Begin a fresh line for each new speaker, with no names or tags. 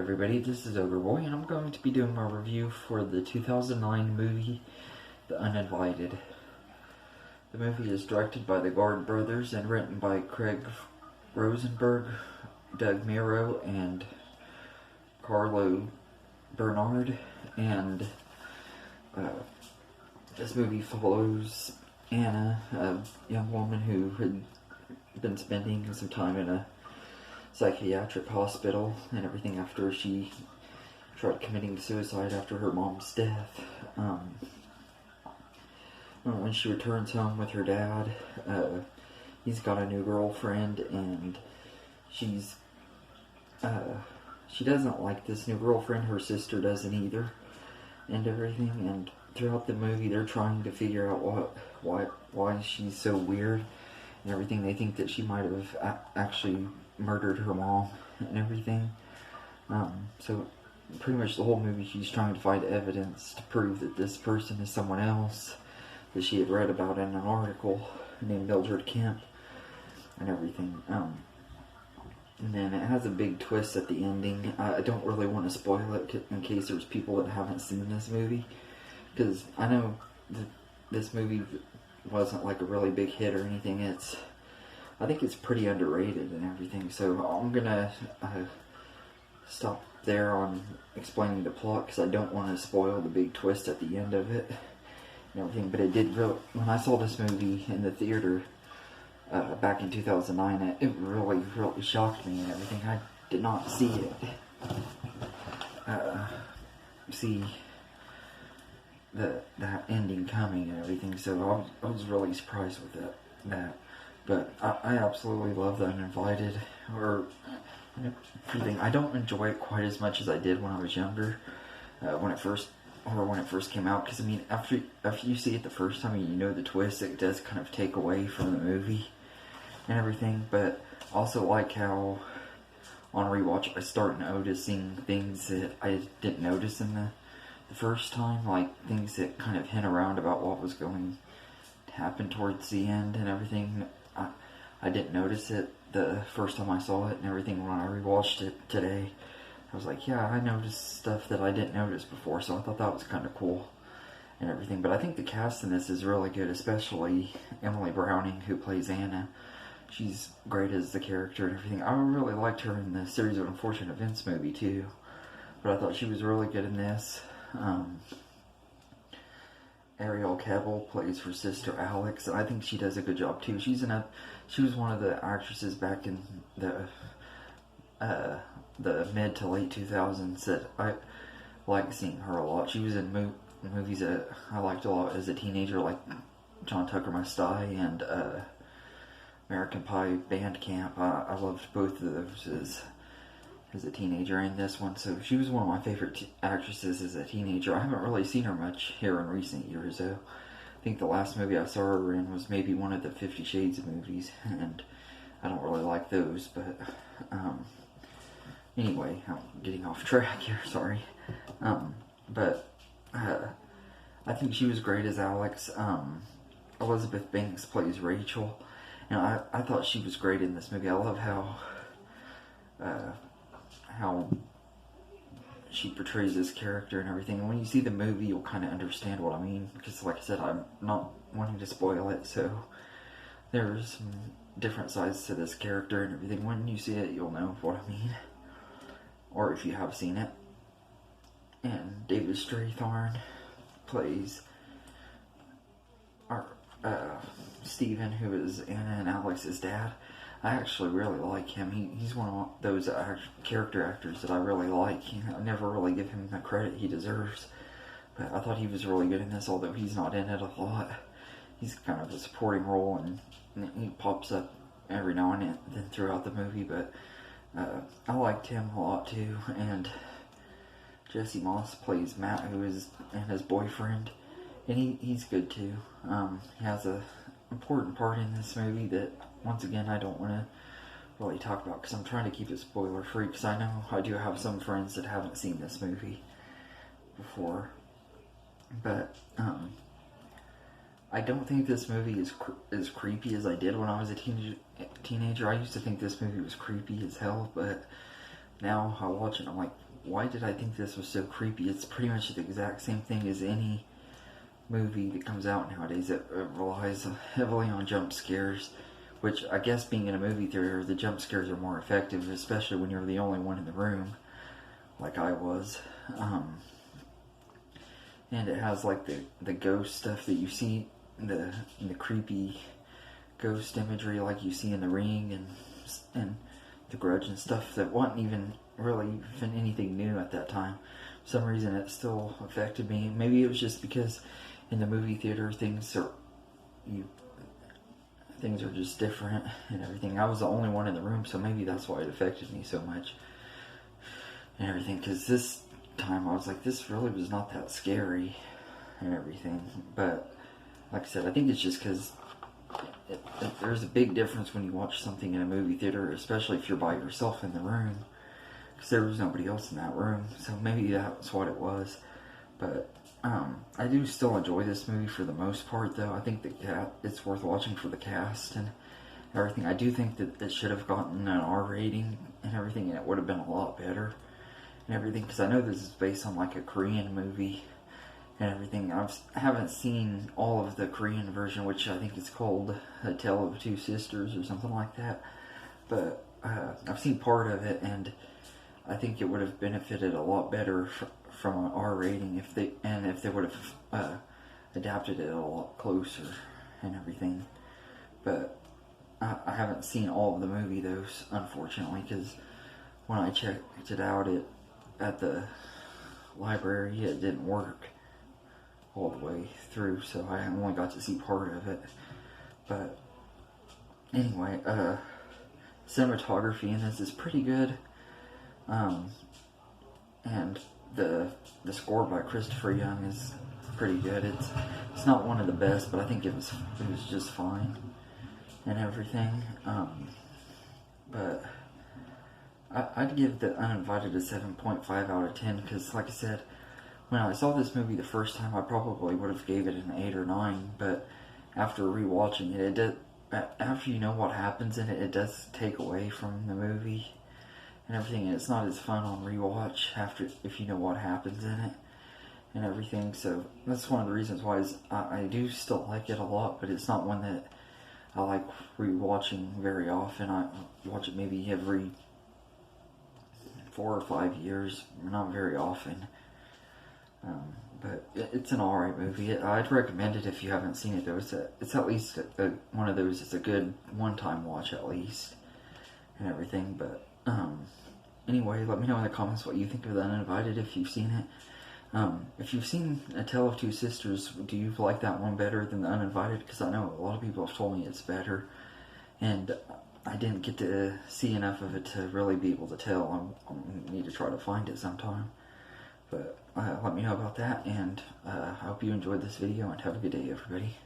everybody, this is Overboy, and I'm going to be doing my review for the 2009 movie, The Uninvited. The movie is directed by the Guard brothers and written by Craig Rosenberg, Doug Miro, and Carlo Bernard, and this movie follows Anna, a young woman who had been spending some time in a psychiatric hospital and everything after she tried committing suicide after her mom's death. When she returns home with her dad, he's got a new girlfriend, and she doesn't like this new girlfriend. Her sister doesn't either, and everything. And throughout the movie, they're trying to figure out why she's so weird and everything. They think that she might have actually murdered her mom and everything. So pretty much the whole movie she's trying to find evidence to prove that this person is someone else that she had read about in an article named Mildred Kemp and everything. And then it has a big twist at the ending. I don't really want to spoil it in case there's people that haven't seen this movie, because I know that this movie wasn't like a really big hit or anything. I think it's pretty underrated and everything, so I'm gonna stop there on explaining the plot, because I don't want to spoil the big twist at the end of it and everything. But it did really, when I saw this movie in the theater back in 2009, it really shocked me and everything. I did not see that ending coming and everything, so I was really surprised with that. But I absolutely love The Uninvited, or everything. I don't enjoy it quite as much as I did when I was younger, when it first came out. Because I mean, after you see it the first time and you know the twist, it does kind of take away from the movie and everything. But also like how on rewatch I start noticing things that I didn't notice in the first time, like things that kind of hint around about what was going to happen towards the end and everything. I didn't notice it the first time I saw it and everything. When I rewatched it today, I was like, yeah, I noticed stuff that I didn't notice before, so I thought that was kind of cool and everything. But I think the cast in this is really good, especially Emily Browning, who plays Anna. She's great as the character and everything. I really liked her in the Series of Unfortunate Events movie too, but I thought she was really good in this. Ariel Kebbel plays her sister Alex, and I think she does a good job too. She was one of the actresses back in the mid to late 2000s that I like seeing her a lot. She was in movies that I liked a lot as a teenager, like John Tucker Must Die and American Pie Band Camp. I loved both of those as a teenager, and this one. So she was one of my favorite actresses as a teenager. I haven't really seen her much here in recent years, though. I think the last movie I saw her in was maybe one of the 50 Shades of movies, and I don't really like those. But anyway, I'm getting off track here, sorry. But I think she was great as Alex. Elizabeth Banks plays Rachel, and I thought she was great in this movie. I love how she portrays this character and everything. And when you see the movie, you'll kind of understand what I mean, because like I said, I'm not wanting to spoil it, so there's some different sides to this character and everything. When you see it, you'll know what I mean, or if you have seen it. And David Strathairn plays Stephen, who is Anna and Alex's dad. I actually really like him. He's one of those character actors that I really like. I never really give him the credit he deserves, but I thought he was really good in this, although he's not in it a lot. He's kind of a supporting role, and he pops up every now and then throughout the movie, but I liked him a lot too. And Jesse Moss plays Matt, who is Anna's boyfriend, and he's good too. He has an important part in this movie that, once again, I don't want to really talk about, because I'm trying to keep it spoiler free, because I know I do have some friends that haven't seen this movie before. But I don't think this movie is as creepy as I did when I was a teenager. I used to think this movie was creepy as hell, but now I watch it and I'm like, why did I think this was so creepy? It's pretty much the exact same thing as any movie that comes out nowadays that relies heavily on jump scares, which I guess being in a movie theater, the jump scares are more effective, especially when you're the only one in the room, like I was. And it has like the ghost stuff that you see, the creepy ghost imagery like you see in The Ring and The Grudge and stuff that wasn't even really anything new at that time. For some reason it still affected me. Maybe it was just because in the movie theater things are just different and everything. I was the only one in the room, so maybe that's why it affected me so much and everything. Because this time I was like, this really was not that scary and everything. But like I said, I think it's just because there's a big difference when you watch something in a movie theater, especially if you're by yourself in the room, because there was nobody else in that room. So maybe that's what it was. But I do still enjoy this movie for the most part, though. I think it's worth watching for the cast and everything. I do think that it should have gotten an R rating and everything, and it would have been a lot better and everything, because I know this is based on like a Korean movie and everything. I haven't seen all of the Korean version, which I think is called A Tale of Two Sisters or something like that, but I've seen part of it, and I think it would have benefited a lot better from an R rating if they would have adapted it a lot closer and everything. But I haven't seen all of the movie though, unfortunately, because when I checked it out at the library, it didn't work all the way through, so I only got to see part of it. But anyway, cinematography in this is pretty good, and the score by Christopher Young is pretty good. It's not one of the best, but I think it was just fine and everything. But I'd give The Uninvited a 7.5 out of 10, because like I said, when I saw this movie the first time, I probably would have gave it an 8 or 9, but after rewatching it, after you know what happens in it, it does take away from the movie and everything, and it's not as fun on rewatch if you know what happens in it and everything. So that's one of the reasons why I do still like it a lot, but it's not one that I like rewatching very often. I watch it maybe every 4 or 5 years, not very often. But it's an alright movie. I'd recommend it if you haven't seen it, though. It's at least one of those, it's a good one-time watch at least and everything. But anyway, let me know in the comments what you think of The Uninvited if you've seen it. If you've seen A Tale of Two Sisters, do you like that one better than The Uninvited? Because I know a lot of people have told me it's better, and I didn't get to see enough of it to really be able to tell. I need to try to find it sometime. But let me know about that, and I hope you enjoyed this video, and have a good day, everybody.